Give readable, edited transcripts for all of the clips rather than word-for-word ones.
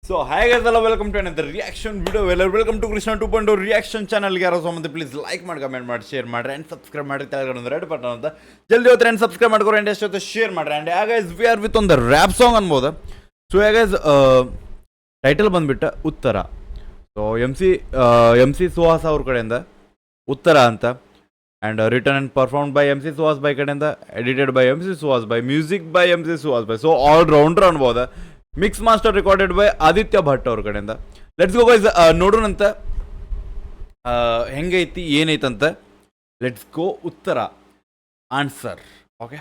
So hi guys, hello, welcome to another reaction video. Welcome to Krishna 2.0 reaction channel. ಯಾರು ಸೋಮಂತ please like ಮಾಡಿ, comment ಮಾಡಿ, share ಮಾಡ್ರಿ and subscribe ಮಾಡಿ. ತೆಳಗಡೆ ಒಂದು ರೆಡ್ ಬಟನ್ ಅಂತ ಜಲ್ದಿ ಹೋಗ್ತಾರೆ ಅಂಡ್ ಸಬ್ಸ್ಕ್ರೈಬ್ ಮಾಡ್ಕೊರಿ ಅಂಡ್ ಎಷ್ಟೊತ್ತು ಶೇರ್ ಮಾಡ್ರಿ. And guys we are with ಒಂದು ರ್ಯಾಪ್ ಸಾಂಗ್ ಅನ್ಬೋದು. ಸೊ ಗೈಸ್ ಟೈಟಲ್ ಬಂದ್ಬಿಟ್ಟು ಉತ್ತರ. ಸೊ ಎಮ್ ಸಿ ಸುಹಾಸ್ ಅವ್ರ ಕಡೆಯಿಂದ ಉತ್ತರ ಅಂತ. And return and performed by M C Suhas by ಕಡೆಯಿಂದ, edited by M C Suhas by, music by M C Suhas by. So all rounder ಅನ್ಬೋದು. Mix master recorded by Aditya Bhat ಅವ್ರ ಕಡೆಯಿಂದ. ಲೆಟ್ಸ್ ಗೋ ಗೈಸ್, ನೋಡೋಣಂತ ಹೆಂಗೈತಿ ಏನೈತಂತ. Let's go. ಉತ್ತರ ಆನ್ಸರ್. ಓಕೆ,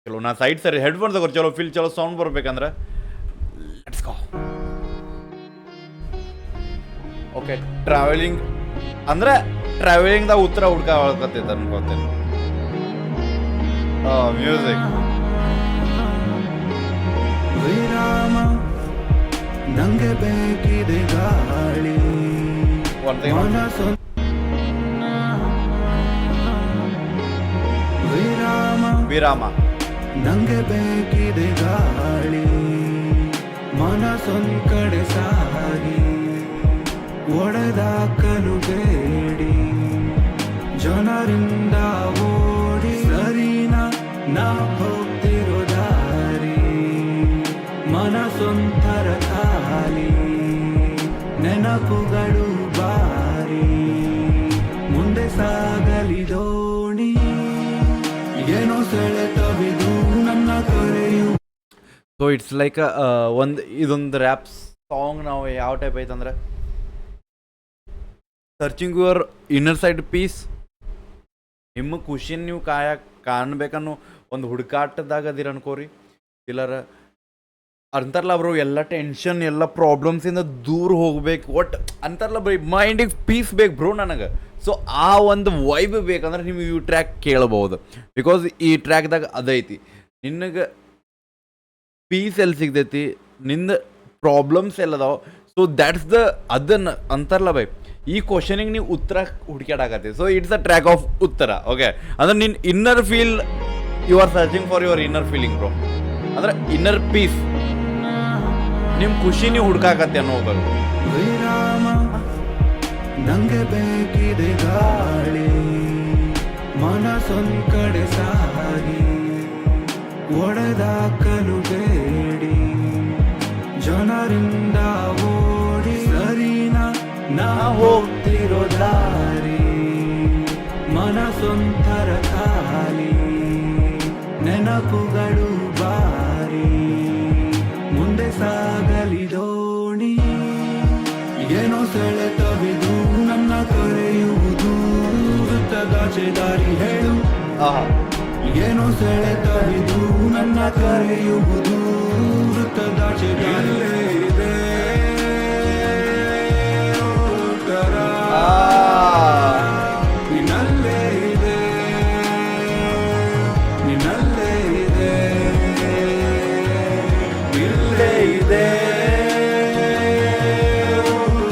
ಚಲೋ ನಾ side ಸರಿ headphone ತಗೋರಿ, ಚಲೋ ಫಿಲ್ ಚಲೋ ಸೌಂಡ್ ಬರ್ಬೇಕಂದ್ರೆ. Let's go. ಓಕೆ, ಟ್ರಾವೆಲಿಂಗ್ ಅಂದ್ರೆ ಟ್ರಾವೆಲಿಂಗ್ದಾಗ ಉತ್ತರ ಹುಡ್ಕತ್ತೈತೆ ಅನ್ಕೋತೇನೆ. ಮ್ಯೂಸಿಕ್ ವಿರಾಮ ನಂಗೆ ಬೇಕಿದೆ ಗಾಳಿ ವಿರಾಮ ನಂಗೆ ಬೇಕಿದೆ ಗಾಳಿ ಮನಸೊಂದ್ ಕಡೆ ಸಾಗಿ ಒಡೆದಾಕಲು ಬೇಡಿ ಜನರಿಂದ ಓಡಿ ಸರಿನಾ ನಾ ಹೋಗ್ತಿರೋ ದಾರಿ ಮನಸೊಂಥರ ಖಾಲಿ ನೆನಪುಗಳು ಬಾರಿ ಮುಂದೆ ಸಾಗಲಿ ದೋಣಿ ಏನೋ ಸೆಳೆತವಿದು ನನ್ನ ಕರೆಯು. ಸೊ ಇಟ್ಸ್ ಲೈಕ್ ಇದೊಂದು ರ್ಯಾಪ್ ಸಾಂಗ್ ನಾವು ಯಾವ ಟೈಪ್ ಐತಂದ್ರೆ searching your inner side peace. ನಿಮ್ಮ ಖುಷಿನ ನೀವು ಕಾಣ್ಬೇಕನ್ನೋ ಒಂದು ಹುಡುಕಾಟದಾಗ ಅದಿರ ಅನ್ಕೋರಿ. ಇಲ್ಲರ ಅಂತಾರಲ್ಲ ಬ್ರೋ, ಎಲ್ಲ ಟೆನ್ಷನ್ ಎಲ್ಲ ಪ್ರಾಬ್ಲಮ್ಸಿಂದ ದೂರ ಹೋಗ್ಬೇಕು ಒಟ್ಟು ಅಂತಾರಲ್ಲ ಬೈ, ಮೈಂಡಿಗೆ ಪೀಸ್ ಬೇಕು ಬ್ರೋ ನನಗೆ. ಸೊ ಆ ಒಂದು ವೈಬ್ ಬೇಕಂದ್ರೆ ನೀವು ಈ ಟ್ರ್ಯಾಕ್ ಕೇಳಬಹುದು. ಬಿಕಾಸ್ ಈ ಟ್ರ್ಯಾಕ್ದಾಗ ಅದೈತಿ, ನಿನಗೆ ಪೀಸ್ ಎಲ್ಲಿ ಸಿಗ್ತೈತಿ, ನಿಂದ ಪ್ರಾಬ್ಲಮ್ಸ್ ಎಲ್ಲದಾವ. ಸೊ ದ್ಯಾಟ್ಸ್ ದ ಅದನ್ನು ಅಂತಾರಲ್ಲ ಬೈ, ಈ ಕ್ವಶನಿಗೆ ನೀವು ಉತ್ತರ ಹುಡುಕ್ಯಾಡಕತ್ತಿ. So it's a track of ಉತ್ತರ. ಓಕೆ, ಅಂದ್ರೆ ನಿನ್ನ inner feel, you are searching for your inner feeling bro, ಅಂದ್ರೆ ಇನ್ನರ್ ಪೀಸ್, ನಿಮ್ಮ ಖುಷಿ ನೀವು ಹುಡುಕಾಕತ್ತೆ ಅನ್ನೋದು. ವಿರಾಮ ನಂಗೆ ಬೇಕಿದೆ ಗಾಳಿ ಮನಸೊಂದ್ ಕಡೆ ಸಾಗಿ ಒಡೆದಾಕಲು ಬೇಡಿ ಜನರಿಂದ ಓಡಿ ಸರಿನಾ ನಾ ಹೋಗ್ತಿರೋ ದಾರಿ ಮನಸೊಂಥರ ಖಾಲಿ ನೆನಪುಗಳು ಬಾರಿ ಮುಂದೆ ಸಾಗಲಿ ದೋಣಿ ಏನೋ ಸೆಳೆತವಿದು ನನ್ನ ಕರೆಯುವುದು ವೃತ್ತದಾಚೆ ದಾರಿ ಹೇಳು. ಏನೋ ಸೆಳೆತವಿದು ನನ್ನ ಕರೆಯುವುದು ವೃತ್ತದಾಚೆ ದಾರಿ ಇದೆ ಉತ್ತರ ನಿನ್ನಲ್ಲೇ ಇದೆ, ನಿನ್ನಲ್ಲೇ ಇದೆ, ಇಲ್ಲೇ ಇದೆ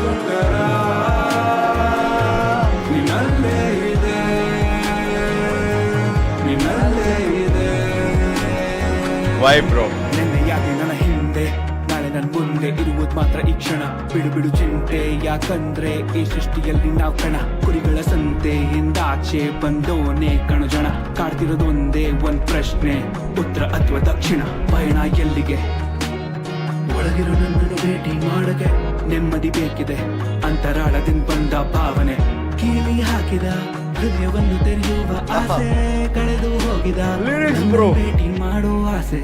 ಉತ್ತರ ನಿನ್ನಲ್ಲೇ ಇದೆ, ನಿನ್ನಲ್ಲೇ ಇದೆ. ವೈ ಬ್ರೋ, ನೆನ್ನೆಯಾಗಿ ನನ್ನ ಹಿಂದೆ ನಾಳೆ ನನ್ನ ಮುಂದೆ ಇರುವುದು ಮಾತ್ರ ಈ ಕ್ಷಣ. ಬಿಡು ಬಿಡು ಚಿಂತೆ ಯಾಕಂದ್ರೆ ಈ ಸೃಷ್ಟಿಯಲ್ಲಿ ನಾವು ಕಣ. ಕುರಿಗಳ ಸಂತೆಯಿಂದಾಚೆ ಬಂದೋನೆ ಕಣು ಜನ. ಕಾಡ್ತಿರೋದೊಂದೇ ಒಂದ್ ಪ್ರಶ್ನೆ, ಉತ್ತರ ಅಥವಾ ದಕ್ಷಿಣ. ಪಯಣ ಎಲ್ಲಿಗೆ? ಒಳಗಿರೋ ನನ್ನನ್ನು ಭೇಟಿ ಮಾಡಗೆ ನೆಮ್ಮದಿ ಬೇಕಿದೆ. ಅಂತರಾಳದಿಂದ ಬಂದ ಭಾವನೆ ಕೀಲಿ ಹಾಕಿದ ಹೃದಯವನ್ನು ತೆರೆಯುವ ಆಸೆ ಕಳೆದು ಹೋಗಿದ ಭೇಟಿ ಮಾಡೋ ಆಸೆ.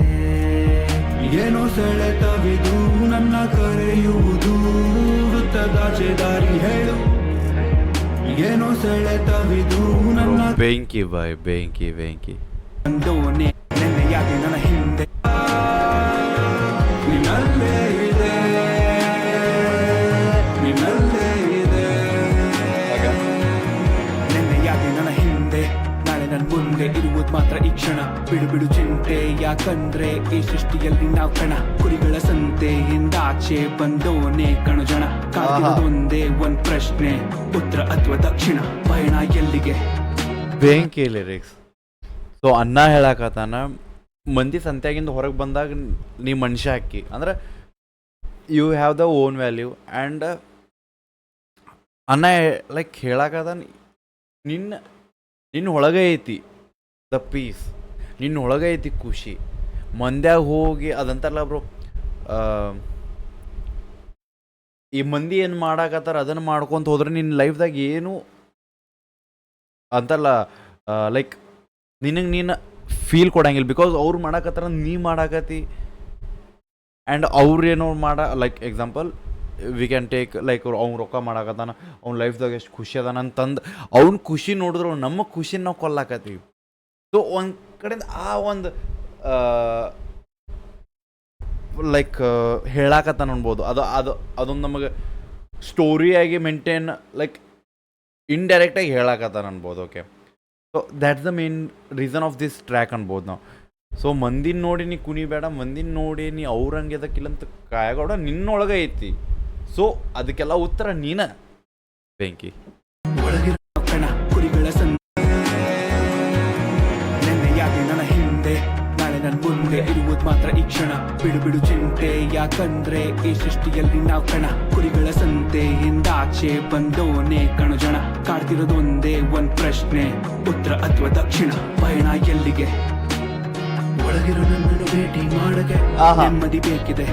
ಏನೋ ಸೆಳೆತವಿದು ನನ್ನ ಕರೆಯುವುದು ವೃತ್ತದಾಚೆ ದಾರಿ ಹೇಳು. ಏನೋ ಸೆಳೆತವಿದು ನನ್ನ ಬೆಂಕಿ ಬಾಯ್, ಬೆಂಕಿ ಬೆಂಕಿ. ಬಂದೋನೆ ನೆನ್ನೆಯಾಗಿ ನನ್ನ ಹಿಂದೆ ನಿನ್ನಲ್ಲೇ ಇದೆ, ನಿನ್ನಲ್ಲೇ ಇದೆ. ನೆನ್ನೆಯಾಗಿ ನನ್ನ ಹಿಂದೆ ನಾಳೆ ನನ್ನ ಮುಂದೆ ಇರುವುದು ಮಾತ್ರ ಈ ಕ್ಷಣ. ಬಿಡು ಬಿಡು ಚಿಂತೆ ಯಾಕಂದ್ರೆ ಈ ಸೃಷ್ಟಿಯಲ್ಲಿ ನಾವು ಕಣ. ಕುರಿಗಳ ಸಂತೆಯಿಂದಾಚೆ ಬಂದೋನೆ ಕಣು ಜನ. ಕಾಡ್ತಿರೋದೊಂದೇ ಒಂದ್ ಪ್ರಶ್ನೆ, ಉತ್ತರ ಅಥವಾ ದಕ್ಷಿಣ. ಪಯಣ ಎಲ್ಲಿಗೆ? ಬೆಂಕಿ ಲಿರಿಕ್ಸ್. ಸೊ ಅನ್ನ ಹೇಳಕತ್ತಾನ, ಮಂದಿ ಸಂತ್ಯಾಗಿಂದ ಹೊರಗೆ ಬಂದಾಗ ನೀ ಮನುಷ್ಯ ಹಾಕಿ ಅಂದ್ರೆ you have the own value and ಅನ್ನ ಲೈಕ್ ಹೇಳಕದ ನಿನ್ನ ಒಳಗೆ ಐತಿ ದ ಪೀಸ್, ನಿನ್ನ ಒಳಗೆ ಐತಿ ಖುಷಿ. ಮಂದ್ಯಾಗ ಹೋಗಿ ಅದಂತಾರಲ್ಲ ಬ್ರೋ, ಈ ಮಂದಿ ಏನು ಮಾಡಾಕತ್ತಾರ ಅದನ್ನು ಮಾಡ್ಕೊತ ಹೋದ್ರೆ ನಿನ್ನ ಲೈಫ್ದಾಗ ಏನು ಅಂತಲ್ಲ ಲೈಕ್ ನಿನಗೆ ನೀನು ಫೀಲ್ ಕೊಡಂಗಿಲ್ಲ. ಬಿಕಾಸ್ ಅವ್ರು ಮಾಡಾಕತ್ತಾರ ನೀ ಮಾಡಾಕತ್ತಿ ಆ್ಯಂಡ್ ಅವ್ರೇನೋ like example we can take like ಅವ್ನು ರೊಕ್ಕ ಮಾಡಾಕತ್ತಾನ, ಅವ್ನ ಲೈಫ್ದಾಗ ಎಷ್ಟು ಖುಷಿ ಅದಾನ ಅಂತಂದು ಅವ್ನ ಖುಷಿ ನೋಡಿದ್ರು ನಮ್ಮ ಖುಷಿನ ನಾವು ಕೊಲ್ಲಾಕತ್ತೀವಿ. ಸೊ ಒಂದು ಕಡೆಯಿಂದ ಆ ಒಂದು ಲೈಕ್ ಹೇಳಾಕತ್ತಾನ ಅನ್ಬೋದು. ಅದೊಂದು ನಮಗೆ ಸ್ಟೋರಿಯಾಗಿ ಮೇಂಟೈನ್ ಲೈಕ್ ಇಂಡೈರೆಕ್ಟಾಗಿ ಹೇಳಾಕತ್ತಾನ ಅನ್ಬೋದು. Okay, so that's the main reason of this track ಅನ್ಬೋದು ನಾವು. ಸೊ ಮಂದಿನ ನೋಡಿ ನೀ ಕುಣಿಬೇಡ, ಮಂದಿನ ನೋಡಿ ನೀ ಅವ್ರಂಗೆ ಅದಕ್ಕಿಲ್ಲಂತ ಕಾಯಗೋಡ, ನಿನ್ನೊಳಗೆ ಐತಿ. ಸೊ ಅದಕ್ಕೆಲ್ಲ ಉತ್ತರ ನೀನ ಬೆಂಕಿ. ಕುರಿಗಳ ನೆನ್ನೆಯಾಗಿ ನನ್ನ ಹಿಂದೆ, ನಾಳೆ ನನ್ನ ಮುಂದೆ ಇರುವುದು ಮಾತ್ರ ಈ ಕ್ಷಣ. ಬಿಡು ಬಿಡು ಚಿಂತೆ ಯಾಕಂದ್ರೆ ಈ ಸೃಷ್ಟಿಯಲ್ಲಿ ನಾವು ಕಣ. ಕುರಿಗಳ ಸಂತೆಯಿಂದಾಚೆ ಬಂದೋನೆ ಕಣು ಜನ. ಕಾಡ್ತಿರೋದೊಂದೇ ಒಂದ್ ಪ್ರಶ್ನೆ, ಉತ್ತರ ಅಥವಾ ದಕ್ಷಿಣ. ಪಯಣ ಎಲ್ಲಿಗೆ? ಒಳಗಿರೋ ನನ್ನನ್ನು ಭೇಟಿ ಮಾಡಕ್ಕೆ ನೆಮ್ಮದಿ ಬೇಕಿದೆ.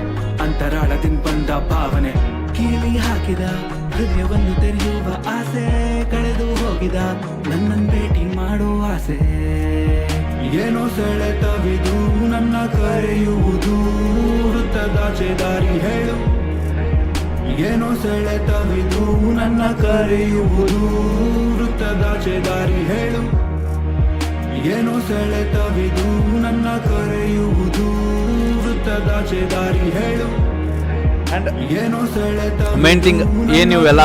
ಅಂತರಾಳದಿಂದ ಬಂದ ಭಾವನೆ ಕೀಲಿ ಹಾಕಿದ ಹೃದಯವನ್ನು ತೆರೆಯುವ ಆಸೆ. ಕಳೆದು ಹೋಗಿದ ನನ್ನನ್ನು ಭೇಟಿ ಮಾಡೋ ಆಸೆ. ಏನೋ ಸೆಳೆತವಿದು ನನ್ನ ಕರೆಯುವುದು, ವೃತ್ತದಾಚೆ ದಾರಿ ಹೇಳು. ಏನೋ ಸೆಳೆತವಿದು ನನ್ನ ಕರೆಯುವುದು, ವೃತ್ತದಾಚೆ ದಾರಿ ಹೇಳು. ಏನೋ ಸೆಳೆತವಿದು ನನ್ನ ಕರೆಯುವುದು, ವೃತ್ತದಾಚೆ ದಾರಿ ಹೇಳು. ಆ್ಯಂಡ್ ಏನೋ ಸೆಳೆತ ಮೇನ್ ಥಿಂಗ್ ಏನು ಇವೆಲ್ಲ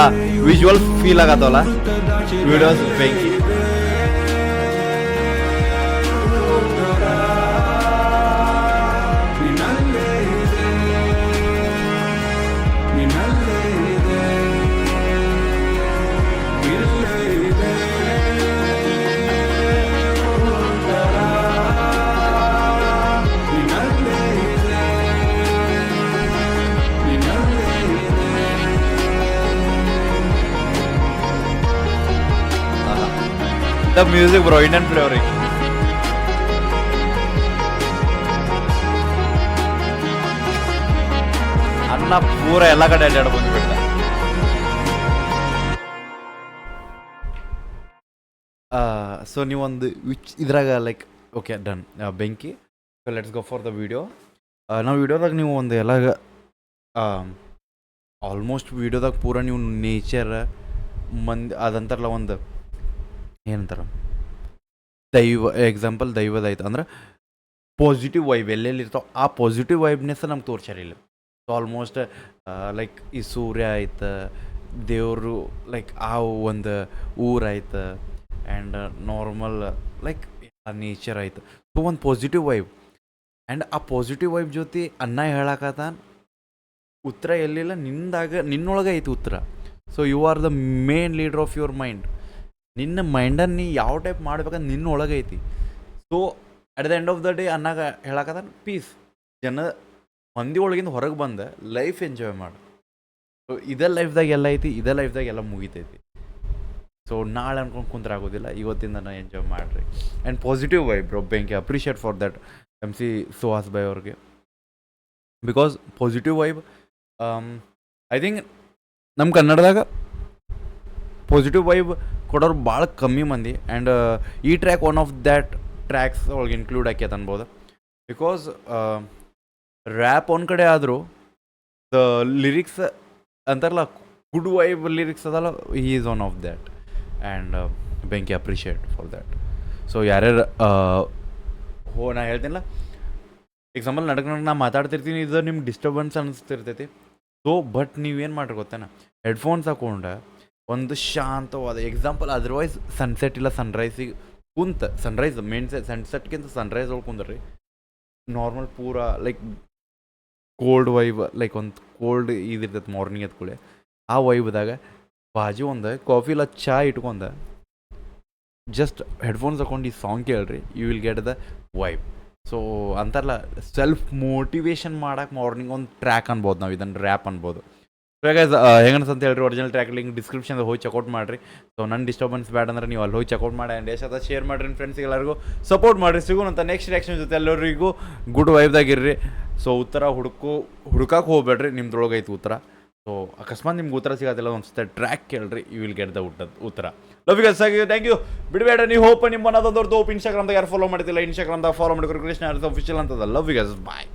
ವಿಜುವಲ್ಸ್ ಫೀಲ್ ಆಗತ್ತವಲ್ಲ ವಿಡಿಯೋಸ್ ಬೆಂಕಿ. The music bro, Indian flavoring. ಅನ್ನ ಪೂರ ಎಲ್ಲ ಕಡೆ ಅಡ್ಡಾಡ ಬಂದ್ಬಿಟ್ಟ. ಸೊ ನೀವೊಂದು ಇದ್ರಾಗ ಲೈಕ್ ಓಕೆ ಡನ್ ಬೆಂಕಿ. So let's go for the video. ನಾವು ವಿಡಿಯೋದಾಗ ನೀವು ಒಂದು ಎಲ್ಲ ಆಲ್ಮೋಸ್ಟ್ ವಿಡಿಯೋದಾಗ ಪೂರ ನೀವು ನೇಚರ್ ಮಂದಿ ಅದಂತಾರಲ್ಲ ಒಂದು ಏನಂತಾರ ದೈವ ಎಕ್ಸಾಂಪಲ್ ದೈವದಾಯ್ತು ಅಂದ್ರೆ ಪಾಸಿಟಿವ್ ವೈಬ್ ಎಲ್ಲೆಲ್ಲಿ ಇರ್ತಾವೆ ಆ ಪಾಸಿಟಿವ್ ವೈಬ್ನೆಸ್ ನಮ್ಗೆ ತೋರ್ಸ್ಯಾರಿಲ್ಲ. ಸೊ ಆಲ್ಮೋಸ್ಟ್ ಲೈಕ್ ಈ ಸೂರ್ಯ ಆಯ್ತು, ದೇವರು ಲೈಕ್ ಆ ಒಂದು ಊರಾಯ್ತು ಆ್ಯಂಡ್ ನಾರ್ಮಲ್ ಲೈಕ್ ನೇಚರ್ ಆಯ್ತು. ಸೊ ಒಂದು ಪಾಸಿಟಿವ್ ವೈಬ್ ಆ್ಯಂಡ್ ಆ ಪಾಸಿಟಿವ್ ವೈಬ್ ಜೊತೆ ಅನ್ನ ಹೇಳಕತ್ತಾನ ಉತ್ತರ ಎಲ್ಲಿಲ್ಲ ನಿನ್ನೊಳಗೆ ಐತಿ ಉತ್ತರ. So you are the main leader of your mind. ನಿನ್ನ ಮೈಂಡನ್ನು ನೀ ಯಾವ ಟೈಪ್ ಮಾಡ್ಬೇಕಂದ್ರೆ ನಿನ್ನೊಳಗೆ ಐತಿ. So at the end of the day ಅನ್ನಾಗ ಹೇಳಕತ್ತಾನ ಪೀಸ್. ಮಂದಿ ಒಳಗಿಂದ ಹೊರಗೆ ಬಂದು ಲೈಫ್ ಎಂಜಾಯ್ ಮಾಡು. ಸೊ ಇದೇ ಲೈಫ್ದಾಗ ಎಲ್ಲ ಐತಿ, ಇದೇ ಲೈಫ್ದಾಗ ಎಲ್ಲ ಮುಗಿತೈತಿ. ಸೊ ನಾಳೆ ಅನ್ಕೊಂಡು ಕುಂತ್ರಾಗೋದಿಲ್ಲ, ಇವತ್ತಿಂದ ಎಂಜಾಯ್ ಮಾಡಿರಿ. ಆ್ಯಂಡ್ ಪಾಸಿಟಿವ್ ವೈಬ್ ಬ್ರೋ ಬೆಂಕಿ. Appreciate for that MC Suhas ಭಾಯ್ ಅವ್ರಿಗೆ. Because positive vibe I think ನಮ್ಮ ಕನ್ನಡದಾಗ ಪಾಸಿಟಿವ್ ವೈಬ್ ಕೊಡೋರು ಭಾಳ ಕಮ್ಮಿ ಮಂದಿ. ಆ್ಯಂಡ್ ಈ track one of that tracks ಒಳಗೆ ಇನ್ಕ್ಲೂಡ್ ಆಕ್ಯತ ಅನ್ಬೋದು. ಬಿಕಾಸ್ ರ್ಯಾಪ್ ಒಂದು ಕಡೆ ಆದರೂ ದ ಲಿರಿಕ್ಸ್ ಅಂತಾರಲ್ಲ ಗುಡ್ ವೈಬ್ ಲಿರಿಕ್ಸ್ ಅದಲ್ಲ, he is one of that. And ಬೆಂಕಿ ಅಪ್ರಿಷಿಯೇಟ್ ಫಾರ್ ದ್ಯಾಟ್. ಸೊ ಯಾರ್ಯಾರು ನಾ ಹೇಳ್ತೀನಿಲ್ಲ ಎಕ್ಸಾಂಪಲ್ ನಾ ಮಾತಾಡ್ತಿರ್ತೀನಿ, ಇದು ನಿಮ್ಗೆ ಡಿಸ್ಟರ್ಬೆನ್ಸ್ ಅನಿಸ್ತಿರ್ತೈತಿ. ಸೊ ಬಟ್ ನೀವೇನು ಮಾಡ್ರಿ ಗೊತ್ತೇನ, ಹೆಡ್ಫೋನ್ಸ್ ಹಾಕೊಂಡ ಒಂದು ಶಾಂತವಾದ ಎಕ್ಸಾಂಪಲ್ ಅದರ್ವೈಸ್ ಸನ್ಸೆಟ್ ಇಲ್ಲ ಸನ್ರೈಸಿಗೆ ಕುಂತ ಸನ್ರೈಸ್ ಮೇನ್ ಸನ್ಸೆಟ್ಗಿಂತ ಸನ್ರೈಸ್ ಒಳಗೆ ಕುಂದ್ರಿ ನಾರ್ಮಲ್ ಪೂರ ಲೈಕ್ ಕೋಲ್ಡ್ ವೈಬ್ ಲೈಕ್ ಒಂದು ಕೋಲ್ಡ್ ಇದಿರ್ತೈತೆ ಮಾರ್ನಿಂಗ್ ಎತ್ಕೊಳ್ಳಿ ಆ ವೈಬ್ದಾಗ ಬಾಜು ಒಂದು ಕಾಫಿ ಇಲ್ಲ ಚಾ ಇಟ್ಕೊಂಡ ಜಸ್ಟ್ ಹೆಡ್ಫೋನ್ಸ್ ಹಾಕೊಂಡು ಈ ಸಾಂಗ್ ಕೇಳ್ರಿ, you will get the vibe. So ಅಂತಾರಲ್ಲ ಸೆಲ್ಫ್ ಮೋಟಿವೇಶನ್ ಮಾಡೋಕೆ ಮಾರ್ನಿಂಗ್ ಒಂದು ಟ್ರ್ಯಾಕ್ ಅನ್ಬೋದು ನಾವು, ಇದನ್ನು ರ್ಯಾಪ್ ಅನ್ಬೋದು. ಸೊ ಗೈಸ್ ಹೆಂಗನ್ಸ್ ಅಂತ ಹೇಳ್ರಿ, ಒರಿಜಿನಲ್ ಟ್ರ್ಯಾಕ್ ಲಿಂಕ್ ಡಿಸ್ಕ್ರಿಪ್ಷನ್ದಾಗ ಹೋಗಿ ಚೆಕ್ಔಟ್ ಮಾಡಿರಿ. ಸೊ ನನ್ನ ಡಿಸ್ಟರ್ಬೆನ್ಸ್ ಬೇಡ ಅಂದ್ರೆ ನೀವು ಅಲ್ಲಿ ಹೋಗಿ ಚೆಕ್ಔಟ್ ಮಾಡಿ ಆ್ಯಂಡ್ ಎಷ್ಟಾದ ಶೇರ್ ಮಾಡಿರಿ ನಿಮ್ಮ ಫ್ರೆಂಡ್ಸ್ಗೆ ಎಲ್ಲರಿಗೂ ಸಪೋರ್ಟ್ ಮಾಡಿರಿ. ಸಿಗೋಣಂತ ನೆಕ್ಸ್ಟ್ ರಿಯಾಕ್ಷನ್ ಜೊತೆ ಎಲ್ಲರಿಗೂ ಗುಡ್ ವೈಬ್ದಾಗಿರ್ರಿ. ಸೊ ಉತ್ತರ ಹುಡುಕಕ್ಕೆ ಹೋಗ್ಬೇಡ್ರಿ, ನಿಮ್ದ್ರೊಳಗೆ ಐತಿ ಉತ್ತರ. ಸೊ ಅಕಸ್ಮಾತ್ ನಿಮ್ಗೆ ಉತ್ತರ ಸಿಗೋದಿಲ್ಲ ಅನ್ಸುತ್ತೆ, ಟ್ರ್ಯಾಕ್ ಕೇಳ್ರಿ, ಯು ವಿಲ್ ಗೆಟ್ ದ ಉತ್ತರ. Love you guys, thank you. ಬಿಡಬೇಡ ನೀವು ಹೋಪ್ ನಿಮ್ಮ ಅನ್ನೋದೊಂದು ಹೋಪ್. ಇನ್ಸ್ಟಾಗ್ರಾಮ್ದಾಗ ಯಾರು ಫಾಲೋ ಮಾಡ್ತಿಲ್ಲ, ಇನ್ಸ್ಟಾಗ್ರಾಮ್ದಾಗ ಫಾಲೋ ಮಾಡಿದ್ರು ಕೃಷ್ಣ ಅಫಿಷಿಯಲ್ ಅಂತದ. Love you guys, bye.